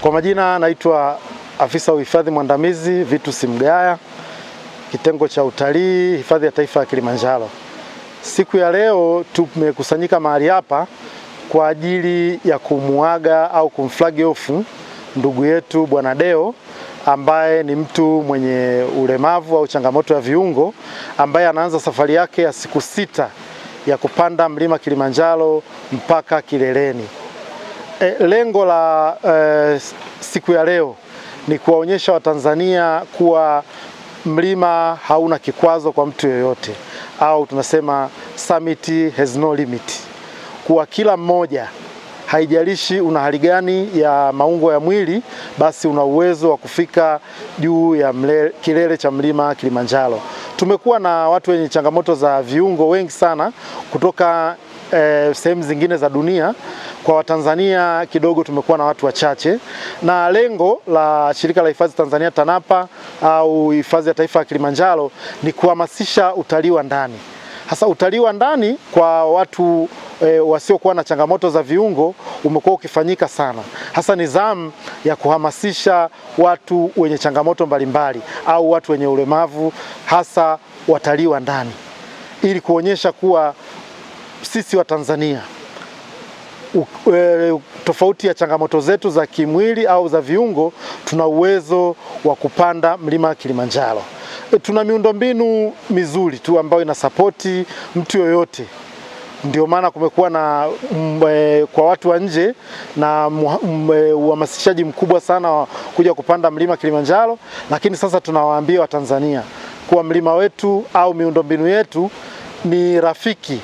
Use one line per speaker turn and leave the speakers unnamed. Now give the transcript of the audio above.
Kwa majina naitwa afisa uhifadhi mwandamizi Vitus Mgaya, kitengo cha utalii, hifadhi ya taifa ya Kilimanjaro. Siku ya leo tumekusanyika mahali hapa kwa ajili ya kumuaga au kumflag off ndugu yetu Bwana Deo, ambaye ni mtu mwenye ulemavu au changamoto ya viungo, ambaye anaanza safari yake ya siku 6 ya kupanda mlima Kilimanjaro mpaka kileleni. Lengo la siku ya leo ni kuwaonyesha Watanzania kuwa mlima hauna kikwazo kwa mtu yoyote, au tunasema summit has no limit. Kuwa kila mmoja, haijalishi una hali gani ya maungo ya mwili, basi una uwezo wa kufika juu ya kilele cha mlima Kilimanjaro. Tumekuwa na watu wenye changamoto za viungo wengi sana kutoka sehemu zingine za dunia. Kwa Watanzania kidogo tumekuwa na watu wachache, na lengo la shirika la hifadhi Tanzania TANAPA au hifadhi ya taifa ya Kilimanjaro ni kuhamasisha utalii wa ndani. Hasa utalii wa ndani kwa watu wasiokuwa na changamoto za viungo umekuwa ukifanyika sana. Hasa ni zamu ya kuhamasisha watu wenye changamoto mbalimbali au watu wenye ulemavu, hasa watalii wa ndani, ili kuonyesha kuwa sisi wa Tanzania, tofauti ya changamoto zetu za kimwili au za viungo, tuna uwezo wa kupanda mlima Kilimanjaro. Tuna miundombinu mizuri tu ambayo inasapoti mtu yoyote. Ndio maana kumekuwa na kwa watu wa nje na uhamasishaji mkubwa sana wa kuja kupanda mlima Kilimanjaro, lakini sasa tunawaambia Watanzania kuwa mlima wetu au miundombinu yetu ni rafiki